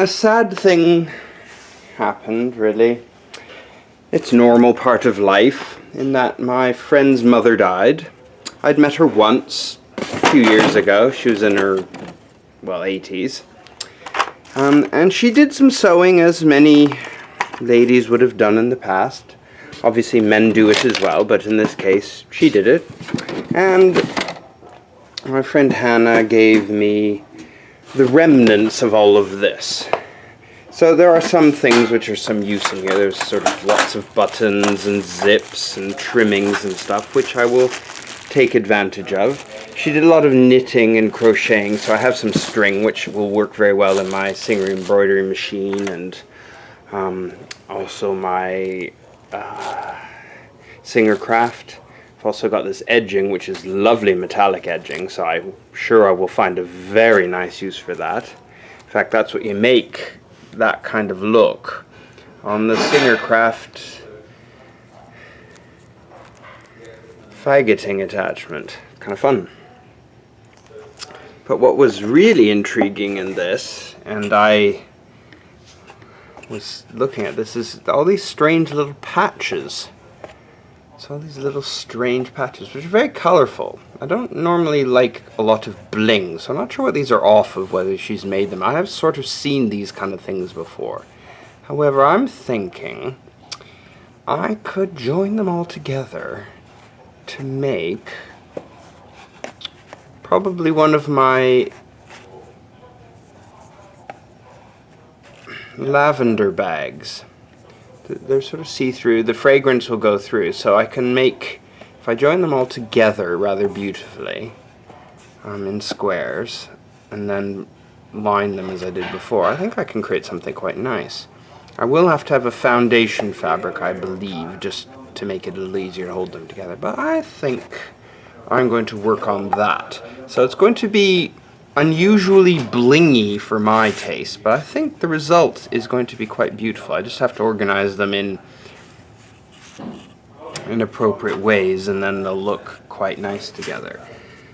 a sad thing happened, really. It's a normal part of life, in that my friend's mother died. I'd met her once, a few years ago. She was in her, well, 80s. And she did some sewing, as many ladies would have done in the past. Obviously men do it as well, but in this case she did it. And my friend Hannah gave me the remnants of all of this. So there are some things which are some use in here. There's sort of lots of buttons and zips and trimmings and stuff, which I will take advantage of. She did a lot of knitting and crocheting, so I have some string which will work very well in my Singer embroidery machine, and also my Singer craft. I've also got this edging, which is lovely metallic edging, so I'm sure I will find a very nice use for that. In fact, that's what you make that kind of look on the Singer craft faggoting attachment. Kind of fun. But what was really intriguing in this, and I was looking at this, is all these strange little patches. So all these little strange patches, which are very colorful. I don't normally like a lot of bling, so I'm not sure what these are off of, whether she's made them. I have sort of seen these kind of things before. However, I'm thinking I could join them all together to make probably one of my lavender bags. They're sort of see-through. The fragrance will go through, so I can make, if I join them all together rather beautifully in squares and then line them as I did before, I think I can create something quite nice. I will have to have a foundation fabric, I believe, just to make it a little easier to hold them together, but I think I'm going to work on that. So it's going to be unusually blingy for my taste, but I think the result is going to be quite beautiful. I just have to organize them in appropriate ways, and then they'll look quite nice together.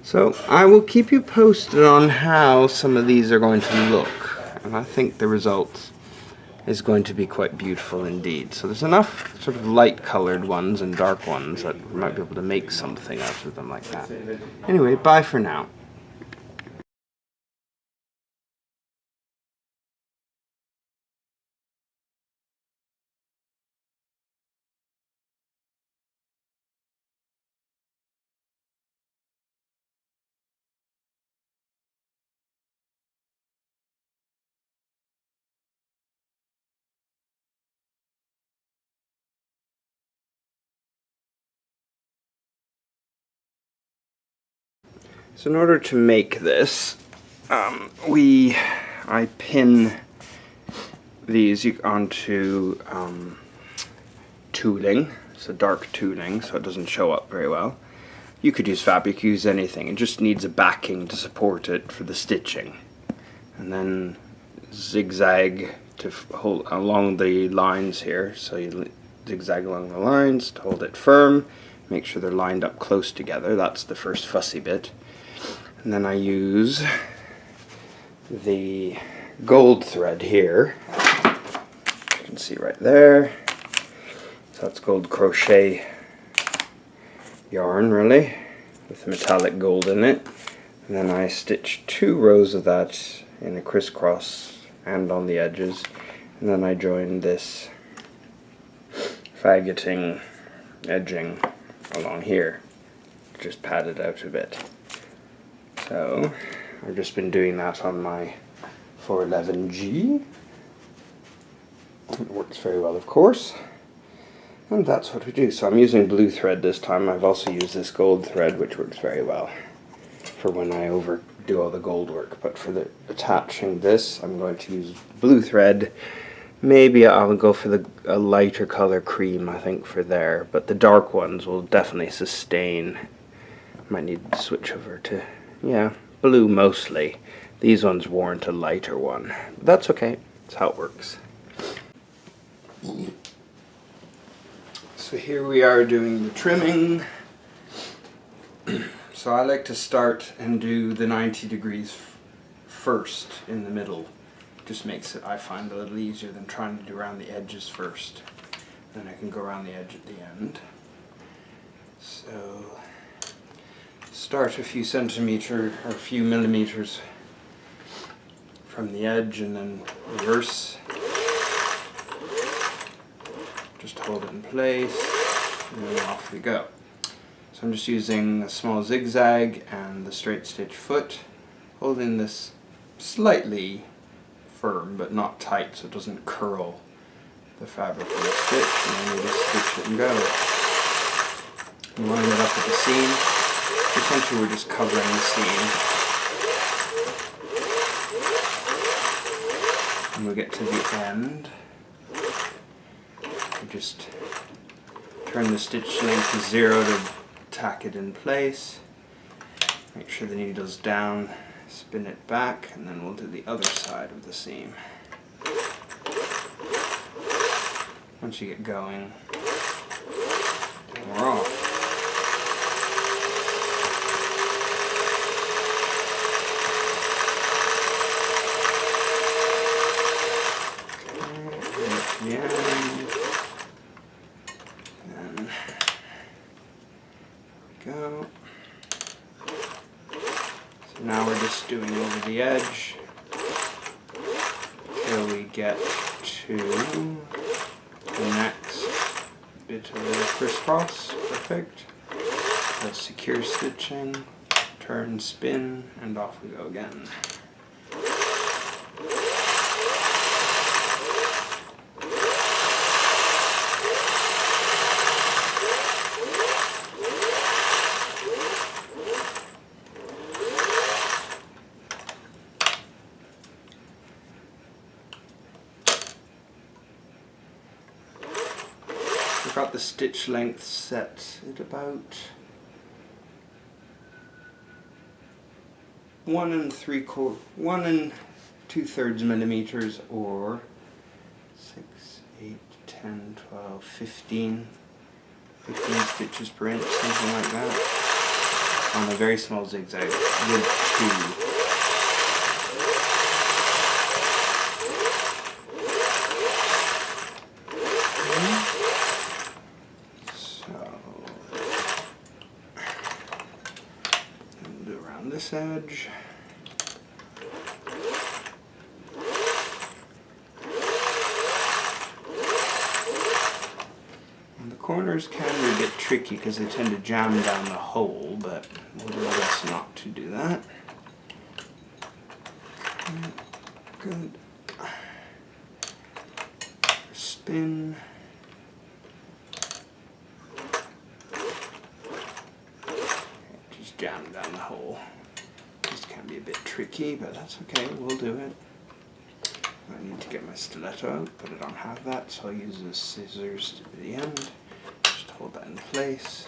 So I will keep you posted on how some of these are going to look, and I think the result is going to be quite beautiful indeed. So there's enough sort of light colored ones and dark ones that we might be able to make something out of them like that. Anyway, bye for now. So in order to make this, I pin these onto tooling, so dark tooling, so it doesn't show up very well. You could use fabric, you could use anything. It just needs a backing to support it for the stitching. And then zigzag to hold along the lines here, so you zigzag along the lines to hold it firm. Make sure they're lined up close together. That's the first fussy bit. And then I use the gold thread here. You can see right there. So that's gold crochet yarn, really, with metallic gold in it. And then I stitch 2 rows of that in a crisscross and on the edges. And then I join this faggoting edging along here. Just pad it out a bit. So I've just been doing that on my 411G. It works very well, of course. And that's what we do. So I'm using blue thread this time. I've also used this gold thread, which works very well for when I overdo all the gold work. But for the attaching this, I'm going to use blue thread. Maybe I'll go for a lighter color cream, I think, for there. But the dark ones will definitely sustain. Might need to switch over to, yeah, blue mostly. These ones warrant a lighter one. But that's okay. That's how it works. So here we are doing the trimming. So I like to start and do the 90 degrees first in the middle. Just makes it, I find, a little easier than trying to do around the edges first. Then I can go around the edge at the end. So start a few centimeters or a few millimeters from the edge and then reverse. Just hold it in place and then off we go. So I'm just using a small zigzag and the straight stitch foot, holding this slightly firm but not tight so it doesn't curl the fabric in the stitch, and then we just stitch it and go. And line it up at the seam. Essentially we're just covering the seam. And we'll get to the end. We just turn the stitch length to 0 to tack it in place. Make sure the needle's down. Spin it back, and then we'll do the other side of the seam. Once you get going, we're off. Okay, the end. Then go. So now we're just doing over the edge till we get to the next bit of the crisscross. Perfect. So secure stitching, turn, spin, and off we go again. I've got the stitch length set at about 1 2/3 millimeters, or 6, 8, 10, 12, 15 stitches per inch, something like that, on a very small zigzag with 2. This edge. And the corners can be a bit tricky because they tend to jam down the hole, but we'll do our best not to do that. Good. Spin. Just jam down the hole. Can be a bit tricky, but that's okay, we'll do it. I need to get my stiletto out, but I don't have that, so I'll use the scissors to the end. Just hold that in place.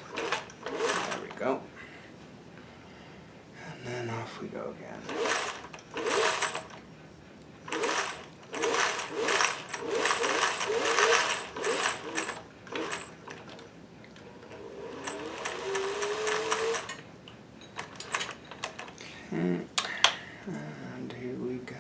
There we go. And then off we go again. And here we go.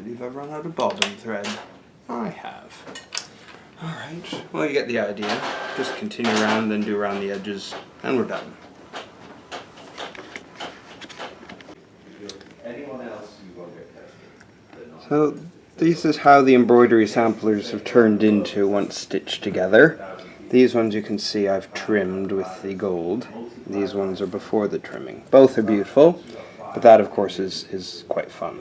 believe I've run out of bobbin thread. I have. Alright, well you get the idea. Just continue around, then do around the edges, and we're done. So this is how the embroidery samplers have turned into once stitched together. These ones you can see I've trimmed with the gold. These ones are before the trimming. Both are beautiful, but that of course is quite fun.